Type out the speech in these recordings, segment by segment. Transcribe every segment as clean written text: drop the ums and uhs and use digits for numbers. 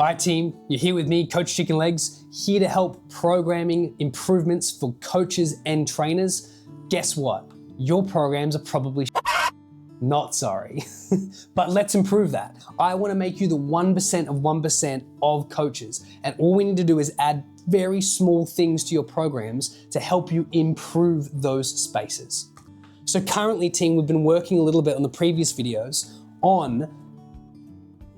All right, team, you're here with me, Coach Chicken Legs, here to help programming improvements for coaches and trainers. Guess what? Your programs are probably not sorry, but let's improve that. I want to make you the 1% of 1% of coaches, and all we need to do is add very small things to your programs to help you improve those spaces. So currently, team, we've been working a little bit on the previous videos on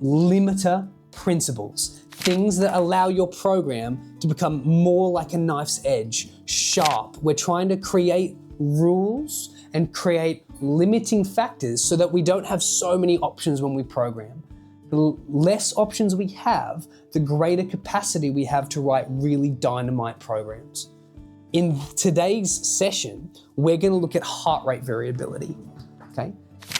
limiter principles, things that allow your program to become more like a knife's edge, sharp. We're trying to create rules and create limiting factors so that we don't have so many options when we program. The less options we have, the greater capacity we have to write really dynamite programs. In today's session, we're going to look at heart rate variability, okay?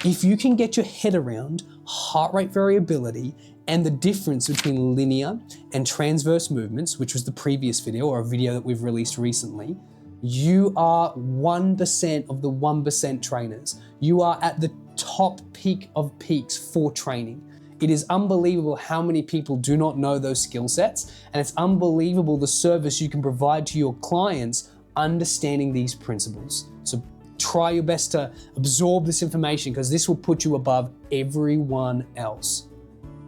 If you can get your head around heart rate variability and the difference between linear and transverse movements, which was the previous video or a video that we've released recently, you are 1% of the 1% trainers. You are at the top peak of peaks for training. It is unbelievable how many people do not know those skill sets, and it's unbelievable the service you can provide to your clients understanding these principles. So try your best to absorb this information because this will put you above everyone else.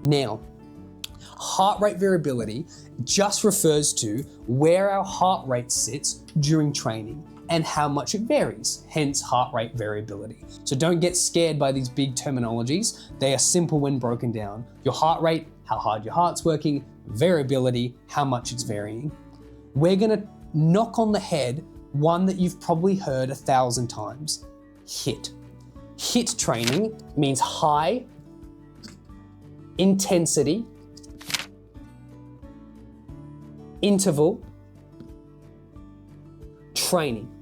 Now, heart rate variability just refers to where our heart rate sits during training and how much it varies, hence heart rate variability. So don't get scared by these big terminologies. They are simple when broken down. Your heart rate, how hard your heart's working, variability, how much it's varying. We're gonna knock on the head one that you've probably heard 1,000 times, HIIT. HIIT training means high intensity interval training.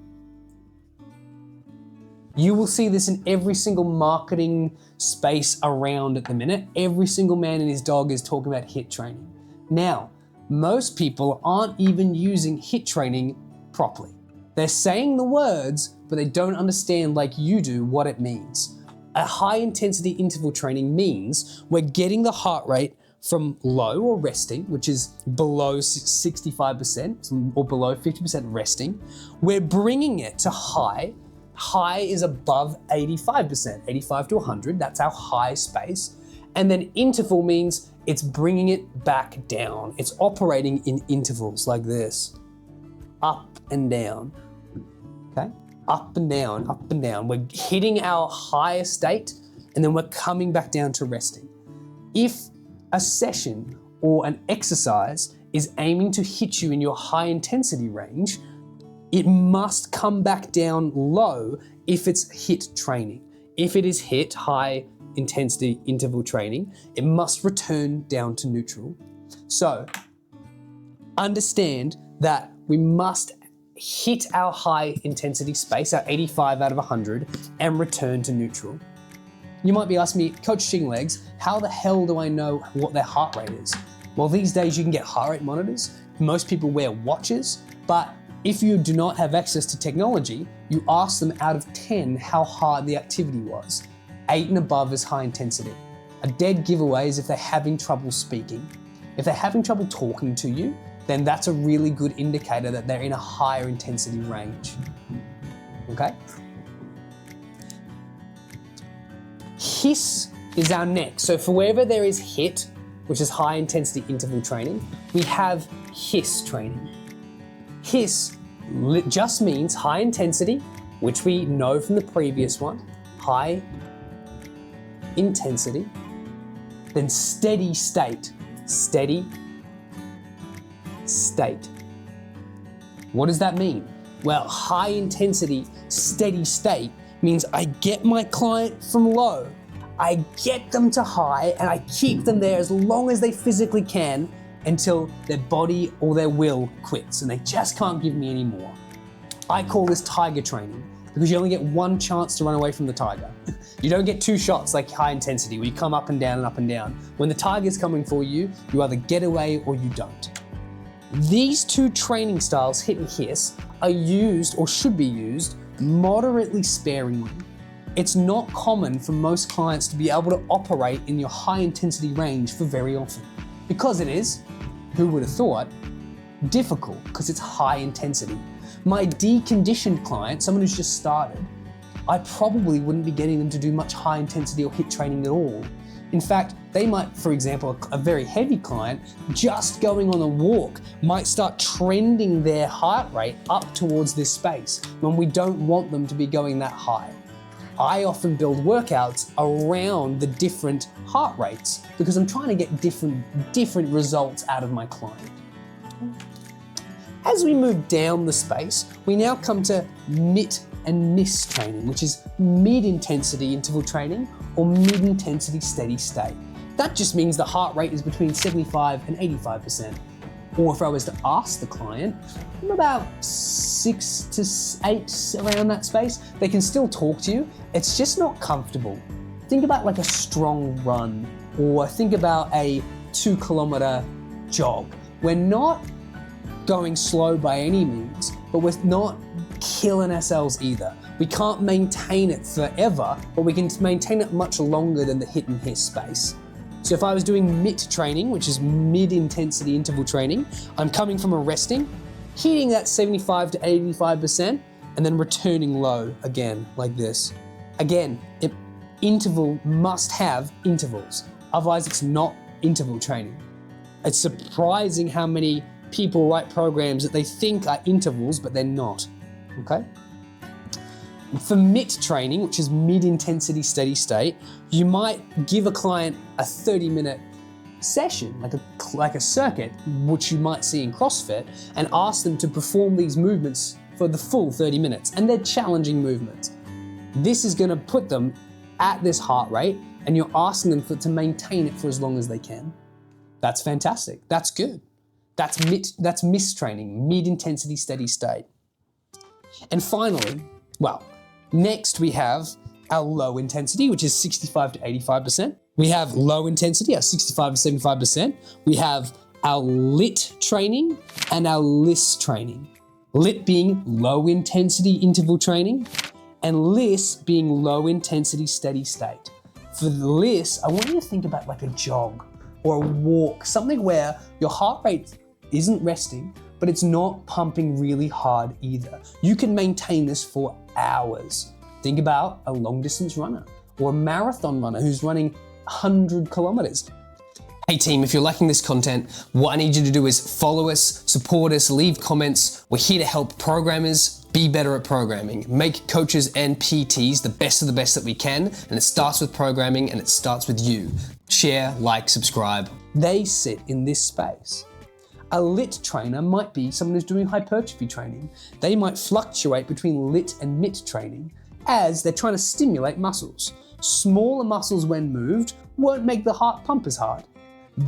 You will see this in every single marketing space around at the minute. Every single man and his dog is talking about HIIT training. Now, most people aren't even using HIIT training properly. They're saying the words, but they don't understand like you do what it means. A high intensity interval training means we're getting the heart rate from low or resting, which is below 65% or below 50% resting. We're bringing it to high. High is above 85%, 85 to 100, that's our high space. And then interval means it's bringing it back down. It's operating in intervals like this, up and down, okay? Up and down, up and down. We're hitting our higher state and then we're coming back down to resting. If a session or an exercise is aiming to hit you in your high intensity range, it must come back down low if it's HIIT training. If it is HIIT, high intensity interval training, it must return down to neutral. So understand that we must hit our high intensity space, our 85 out of 100, and return to neutral. You might be asking me, Coach Chicken Legs, how the hell do I know what their heart rate is? Well, these days you can get heart rate monitors. Most people wear watches, but if you do not have access to technology, you ask them out of 10 how hard the activity was. 8 and above is high intensity. A dead giveaway is if they're having trouble speaking. If they're having trouble talking to you, then that's a really good indicator that they're in a higher intensity range, okay? HIIS is our next. So for wherever there is HIIT, which is high intensity interval training, we have HIIS training. HIIS just means high intensity, which we know from the previous one, high intensity, then steady state, steady state. What does that mean? Well, high intensity, steady state means I get my client from low, I get them to high, and I keep them there as long as they physically can until their body or their will quits and they just can't give me any more. I call this tiger training because you only get one chance to run away from the tiger. You don't get two shots like high intensity where you come up and down and up and down. When the tiger's coming for you, you either get away or you don't. These two training styles, HIIT and HIIS, are used or should be used moderately sparingly. It's not common for most clients to be able to operate in your high intensity range for very often. Because it is, who would have thought, difficult because it's high intensity. My deconditioned client, someone who's just started, I probably wouldn't be getting them to do much high intensity or HIIT training at all. In fact, they might, for example, a very heavy client, just going on a walk might start trending their heart rate up towards this space when we don't want them to be going that high. I often build workouts around the different heart rates because I'm trying to get different results out of my client. As we move down the space, we now come to MIT and MIS training, which is mid-intensity interval training or mid-intensity steady state. That just means the heart rate is between 75 and 85%. Or if I was to ask the client, I'm about 6 to 8 around that space. They can still talk to you, it's just not comfortable. Think about like a strong run, or think about a 2-kilometer jog. We're not going slow by any means, but we're not killing ourselves either. We can't maintain it forever, but we can maintain it much longer than the HIIT and HIIS space. So if I was doing MIT training, which is mid-intensity interval training, I'm coming from a resting, hitting that 75 to 85%, and then returning low again, like this. Again, interval must have intervals. Otherwise, it's not interval training. It's surprising how many people write programs that they think are intervals, but they're not, okay? For MIT training, which is mid-intensity steady state, you might give a client a 30-minute session, like a circuit, which you might see in CrossFit, and ask them to perform these movements for the full 30 minutes, and they're challenging movements. This is gonna put them at this heart rate, and you're asking them to maintain it for as long as they can. That's fantastic, that's good. That's MIS training, mid-intensity steady state. And finally, well, next we have our low intensity, which is 65 to 85%. We have low intensity, our 65 to 75%. We have our LIT training and our LIS training. LIT being low intensity interval training and LIS being low intensity steady state. For the LIS, I want you to think about like a jog or a walk, something where your heart rate isn't resting, but it's not pumping really hard either. You can maintain this for hours. Think about a long distance runner or a marathon runner who's running 100 kilometers. Hey team, if you're liking this content, what I need you to do is follow us, support us, leave comments. We're here to help programmers be better at programming, make coaches and PTs the best of the best that we can, and it starts with programming and it starts with you. Share, like, subscribe. They sit in this space. A LIT trainer might be someone who's doing hypertrophy training. They might fluctuate between LIT and MIT training as they're trying to stimulate muscles. Smaller muscles when moved won't make the heart pump as hard.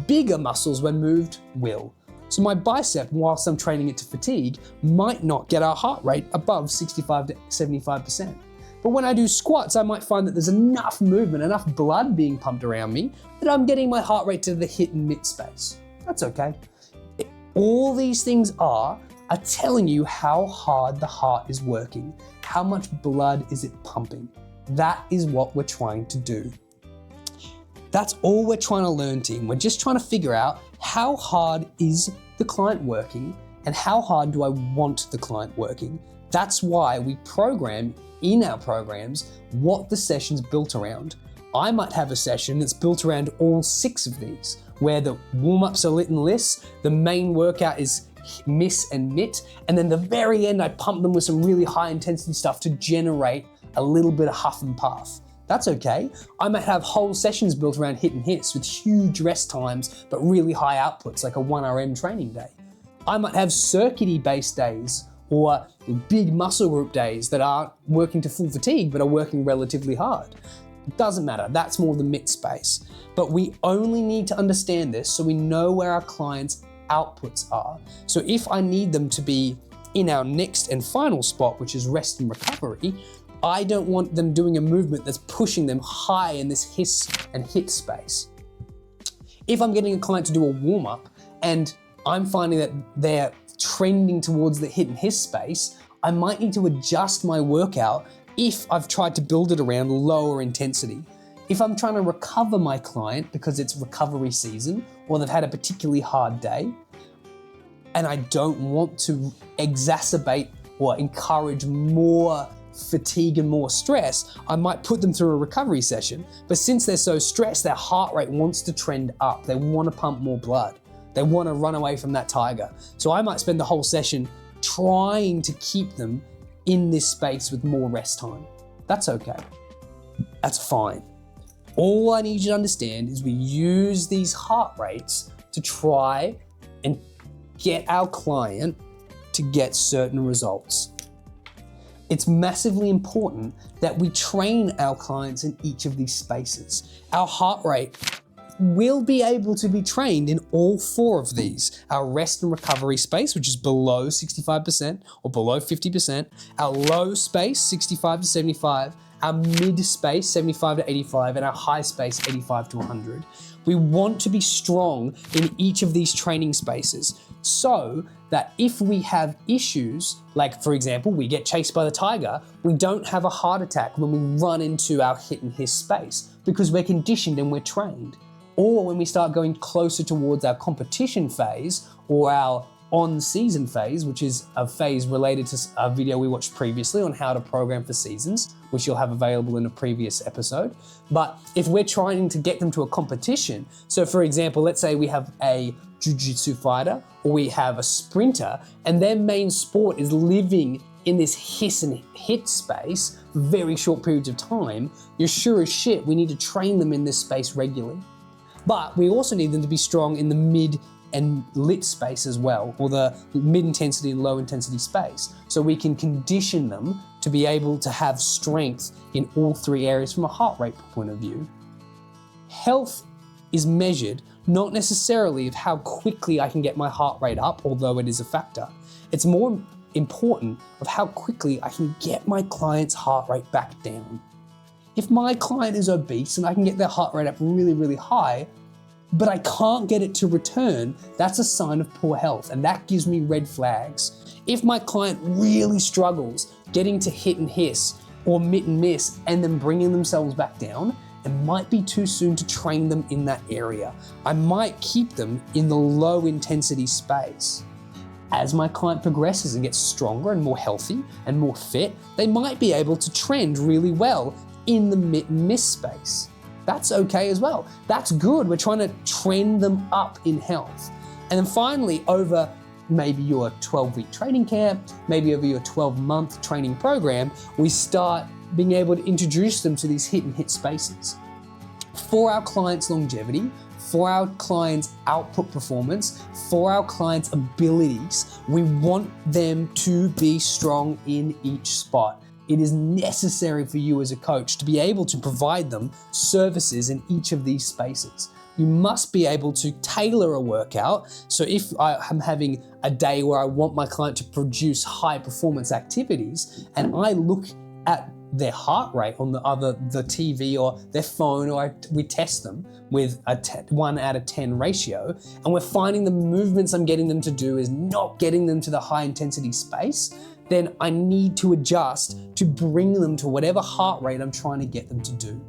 Bigger muscles when moved will. So my bicep, whilst I'm training it to fatigue, might not get our heart rate above 65 to 75%. But when I do squats, I might find that there's enough movement, enough blood being pumped around me that I'm getting my heart rate to the HIIT and MIT space. That's okay. All these things are telling you how hard the heart is working, how much blood is it pumping. That is what we're trying to do. That's all we're trying to learn, team. We're just trying to figure out how hard is the client working and how hard do I want the client working. That's why we program in our programs what the session's built around. I might have a session that's built around all 6 of these, where the warm-ups are LIT and LIS, the main workout is MIS and MIT, and then the very end I pump them with some really high intensity stuff to generate a little bit of huff and puff. That's okay. I might have whole sessions built around HIIT and HIIS with huge rest times, but really high outputs, like a 1RM training day. I might have circuity based days or big muscle group days that aren't working to full fatigue, but are working relatively hard. It doesn't matter, that's more the MIT space. But we only need to understand this so we know where our clients' outputs are. So if I need them to be in our next and final spot, which is rest and recovery, I don't want them doing a movement that's pushing them high in this HIIS and HIIT space. If I'm getting a client to do a warm-up and I'm finding that they're trending towards the HIIT and HIIS space, I might need to adjust my workout if I've tried to build it around lower intensity. If I'm trying to recover my client because it's recovery season or they've had a particularly hard day, and I don't want to exacerbate or encourage more fatigue and more stress, I might put them through a recovery session. But since they're so stressed, their heart rate wants to trend up. They want to pump more blood. They want to run away from that tiger. So I might spend the whole session trying to keep them in this space with more rest time. That's okay. That's fine. All I need you to understand is we use these heart rates to try and get our client to get certain results. It's massively important that we train our clients in each of these spaces. Our heart rate will be able to be trained in all 4 of these. Our rest and recovery space, which is below 65% or below 50%, our low space, 65 to 75, our mid space, 75 to 85, and our high space, 85 to 100. We want to be strong in each of these training spaces so that if we have issues, like for example, we get chased by the tiger, we don't have a heart attack when we run into our hit and hiss space because we're conditioned and we're trained. Or when we start going closer towards our competition phase or our on-season phase, which is a phase related to a video we watched previously on how to program for seasons, which you'll have available in a previous episode. But if we're trying to get them to a competition, so for example, let's say we have a jiu-jitsu fighter or we have a sprinter and their main sport is living in this hiss and hit space for very short periods of time, you're sure as shit we need to train them in this space regularly. But we also need them to be strong in the mid and lit space as well, or the mid-intensity and low-intensity space. So we can condition them to be able to have strength in all 3 areas from a heart rate point of view. Health is measured not necessarily of how quickly I can get my heart rate up, although it is a factor. It's more important of how quickly I can get my client's heart rate back down. If my client is obese and I can get their heart rate up really, really high, but I can't get it to return, that's a sign of poor health, and that gives me red flags. If my client really struggles getting to hit and hiss or mitt and miss and then bringing themselves back down, it might be too soon to train them in that area. I might keep them in the low intensity space. As my client progresses and gets stronger and more healthy and more fit, they might be able to trend really well in the mitt and miss space. That's okay as well. That's good. We're trying to trend them up in health. And then finally, over maybe your 12-week training camp, maybe over your 12-month training program, we start being able to introduce them to these hit and hit spaces. For our clients' longevity, for our clients' output performance, for our clients' abilities, we want them to be strong in each spot. It is necessary for you as a coach to be able to provide them services in each of these spaces. You must be able to tailor a workout. So if I am having a day where I want my client to produce high performance activities and I look at their heart rate on the TV or their phone, or we test them with a 1 out of 10 ratio, and we're finding the movements I'm getting them to do is not getting them to the high intensity space, then I need to adjust to bring them to whatever heart rate I'm trying to get them to do.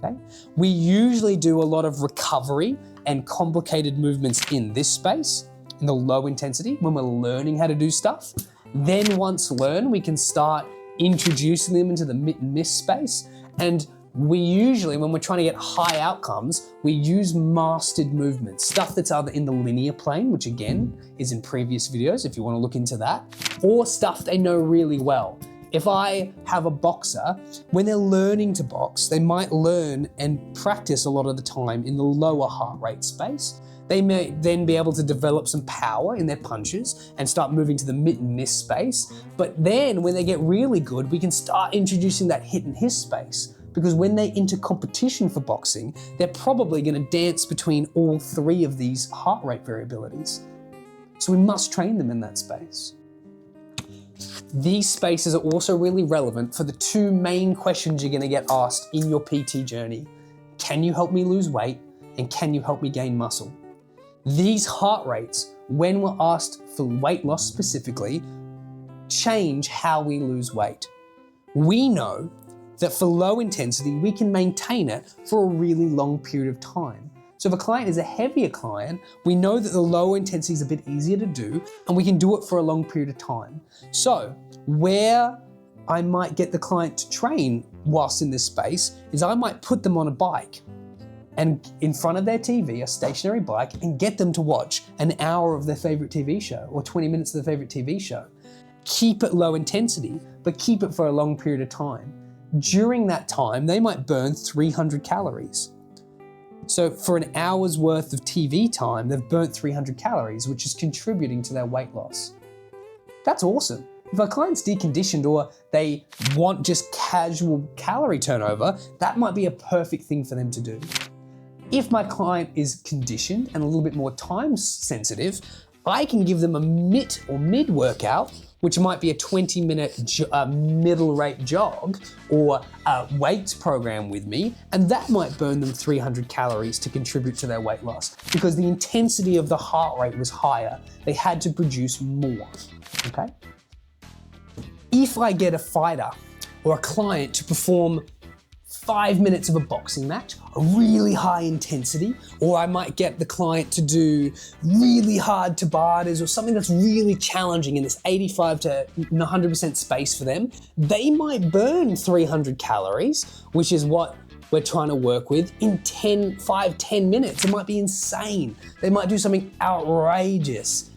Okay? We usually do a lot of recovery and complicated movements in this space, in the low intensity, when we're learning how to do stuff. Then once learned, we can start introducing them into the mitt and miss space. And we usually, when we're trying to get high outcomes, we use mastered movements, stuff that's either in the linear plane, which again is in previous videos if you want to look into that, or stuff they know really well. If I have a boxer, when they're learning to box, they might learn and practice a lot of the time in the lower heart rate space. They may then be able to develop some power in their punches and start moving to the mitt and miss space. But then when they get really good, we can start introducing that hit and hiss space. Because when they enter competition for boxing, they're probably going to dance between all 3 of these heart rate variabilities. So we must train them in that space. These spaces are also really relevant for the 2 main questions you're going to get asked in your PT journey. Can you help me lose weight? And can you help me gain muscle? These heart rates, when we're asked for weight loss specifically, change how we lose weight. We know that for low intensity, we can maintain it for a really long period of time. So if a client is a heavier client, we know that the lower intensity is a bit easier to do and we can do it for a long period of time. So where I might get the client to train whilst in this space is I might put them on a bike and in front of their TV, a stationary bike, and get them to watch an hour of their favorite TV show or 20 minutes of their favorite TV show. Keep it low intensity, but keep it for a long period of time. During that time, they might burn 300 calories. So for an hour's worth of TV time, they've burnt 300 calories, which is contributing to their weight loss. That's awesome. If a client's deconditioned or they want just casual calorie turnover, that might be a perfect thing for them to do. If my client is conditioned and a little bit more time sensitive, I can give them a mid workout, which might be a 20-minute middle rate jog or a weights program with me, and that might burn them 300 calories to contribute to their weight loss because the intensity of the heart rate was higher. They had to produce more, okay? If I get a fighter or a client to perform 5 minutes of a boxing match, a really high intensity, or I might get the client to do really hard Tabatas or something that's really challenging in this 85 to 100% space for them, they might burn 300 calories, which is what we're trying to work with, in 10 minutes. It might be insane. They might do something outrageous.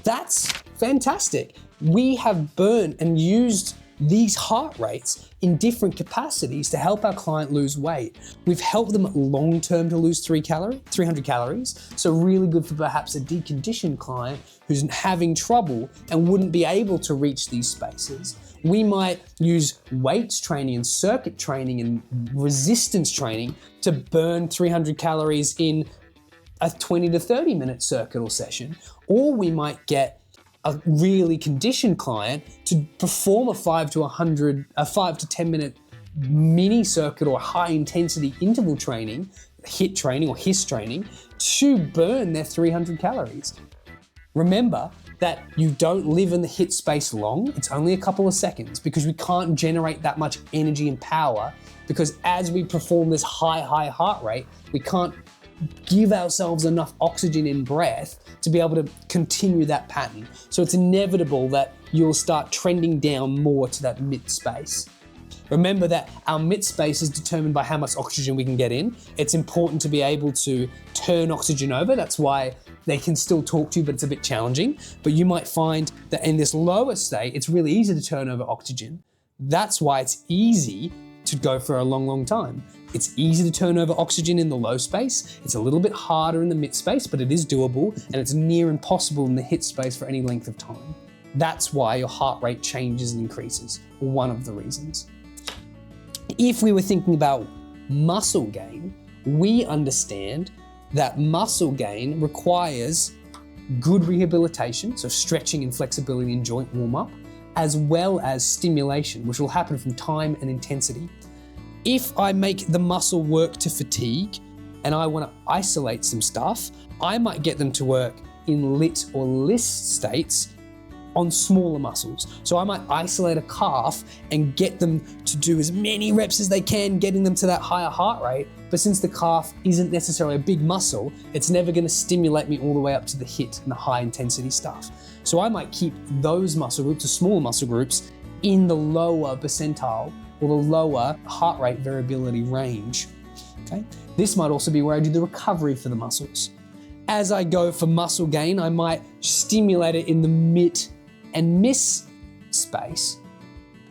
That's fantastic. We have burned and used these heart rates in different capacities to help our client lose weight. We've helped them long-term to lose 300 calories, so really good for perhaps a deconditioned client who's having trouble and wouldn't be able to reach these spaces. We might use weights training and circuit training and resistance training to burn 300 calories in a 20 to 30 minute circuit or session, or we might get a really conditioned client to perform a 5 to 10 minute mini circuit or high intensity interval training, HIIT training or HISS training, to burn their 300 calories. Remember that you don't live in the HIIT space long, it's only a couple of seconds because we can't generate that much energy and power because as we perform this high heart rate, we can't give ourselves enough oxygen in breath to be able to continue that pattern. So it's inevitable that you'll start trending down more to that mid space. Remember that our mid space is determined by how much oxygen we can get in. It's important to be able to turn oxygen over. That's why they can still talk to you, but it's a bit challenging. But you might find that in this lower state, it's really easy to turn over oxygen. That's why it's easy to go for a long time. It's easy to turn over oxygen in the low space. It's a little bit harder in the mid space, but it is doable, and it's near impossible in the HIIT space for any length of time. That's why your heart rate changes and increases, one of the reasons. If we were thinking about muscle gain, we understand that muscle gain requires good rehabilitation, so stretching and flexibility and joint warm-up, as well as stimulation, which will happen from time and intensity. If I make the muscle work to fatigue and I want to isolate some stuff, I might get them to work in lit or list states on smaller muscles. So I might isolate a calf and get them to do as many reps as they can, getting them to that higher heart rate. But since the calf isn't necessarily a big muscle, it's never going to stimulate me all the way up to the HIIT and the high intensity stuff. So I might keep those muscle groups, or smaller muscle groups, in the lower percentile or the lower heart rate variability range. Okay? This might also be where I do the recovery for the muscles. As I go for muscle gain, I might stimulate it in the mid and miss space.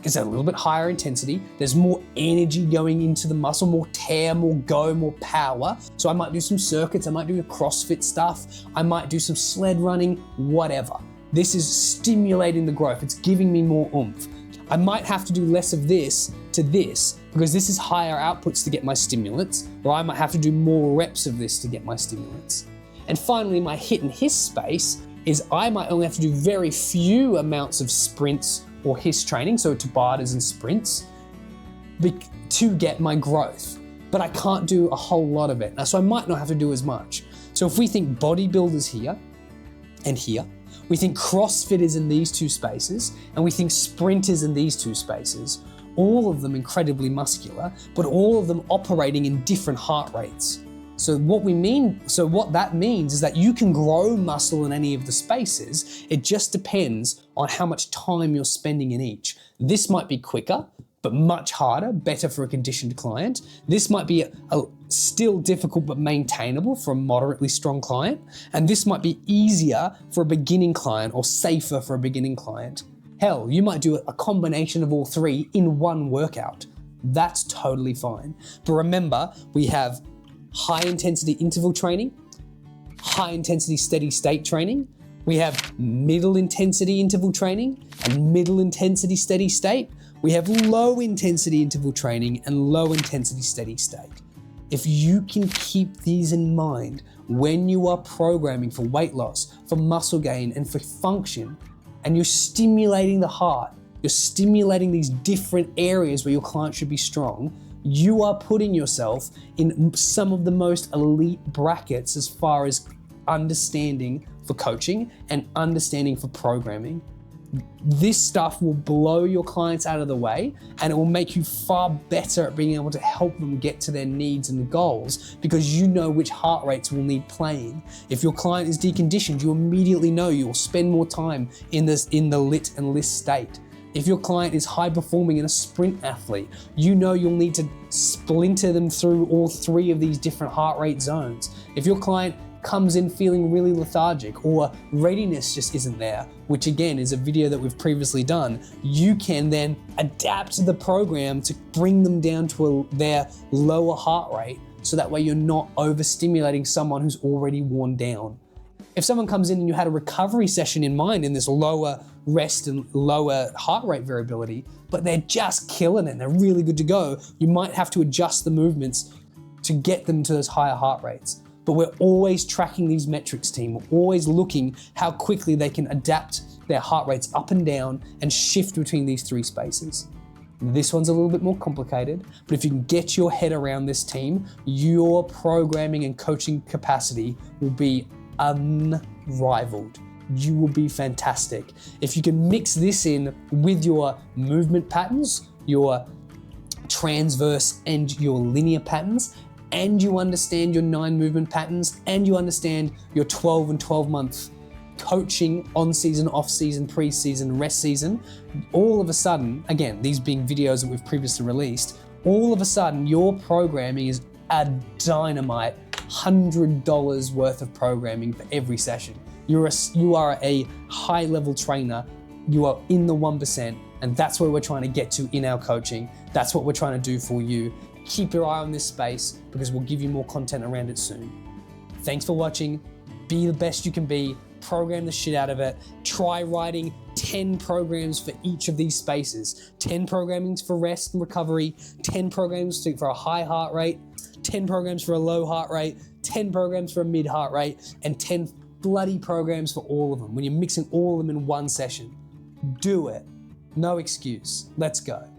It's a little bit higher intensity. There's more energy going into the muscle, more tear, more go, more power. So I might do some circuits, I might do CrossFit stuff, I might do some sled running, whatever. This is stimulating the growth. It's giving me more oomph. I might have to do less of this to this because this is higher outputs to get my stimulants, or I might have to do more reps of this to get my stimulants. And finally, my HIIT and HISS space is I might only have to do very few amounts of sprints or HISS training, so Tabatas and sprints, to get my growth. But I can't do a whole lot of it. So I might not have to do as much. So if we think bodybuilders here and here, we think CrossFitters in these two spaces, and we think sprinters in these two spaces, all of them incredibly muscular, but all of them operating in different heart rates. So what that means is that you can grow muscle in any of the spaces. It just depends on how much time you're spending in each. This might be quicker, but much harder, better for a conditioned client. This might be still difficult but maintainable for a moderately strong client. And this might be easier for a beginning client or safer for a beginning client. Hell, you might do a combination of all three in one workout. That's totally fine. But remember, we have high intensity interval training, high intensity steady state training. We have middle intensity interval training and middle intensity steady state. We have low intensity interval training and low intensity steady state. If you can keep these in mind when you are programming for weight loss, for muscle gain, and for function, and you're stimulating the heart, you're stimulating these different areas where your client should be strong, you are putting yourself in some of the most elite brackets as far as understanding for coaching and understanding for programming. This stuff will blow your clients out of the way, and it will make you far better at being able to help them get to their needs and goals, because you know which heart rates will need playing. If your client is deconditioned, you immediately know you will spend more time in the lit and list state. If your client is high performing and a sprint athlete, you know you'll need to splinter them through all three of these different heart rate zones. If your client comes in feeling really lethargic or readiness just isn't there, which again is a video that we've previously done, you can then adapt the program to bring them down to their lower heart rate, so that way you're not overstimulating someone who's already worn down. If someone comes in and you had a recovery session in mind in this lower rest and lower heart rate variability, but they're just killing it and they're really good to go, you might have to adjust the movements to get them to those higher heart rates. But we're always tracking these metrics, team. We're always looking how quickly they can adapt their heart rates up and down and shift between these three spaces. This one's a little bit more complicated, but if you can get your head around this, team, your programming and coaching capacity will be unrivaled. You will be fantastic. If you can mix this in with your movement patterns, your transverse and your linear patterns, and you understand your 9 movement patterns, and you understand your 12 and 12 month coaching on season, off season, pre-season, rest season, all of a sudden, again, these being videos that we've previously released, all of a sudden your programming is a dynamite $100 worth of programming for every session. You are a high level trainer. You are in the 1%, and that's where we're trying to get to in our coaching. That's what we're trying to do for you. Keep your eye on this space, because we'll give you more content around it soon. Thanks for watching. Be the best you can be. Program the shit out of it. Try writing 10 programs for each of these spaces. 10 programmings for rest and recovery, 10 programs for a high heart rate, 10 programs for a low heart rate, 10 programs for a mid heart rate, and 10 bloody programs for all of them when you're mixing all of them in one session. Do it. No excuse. Let's go.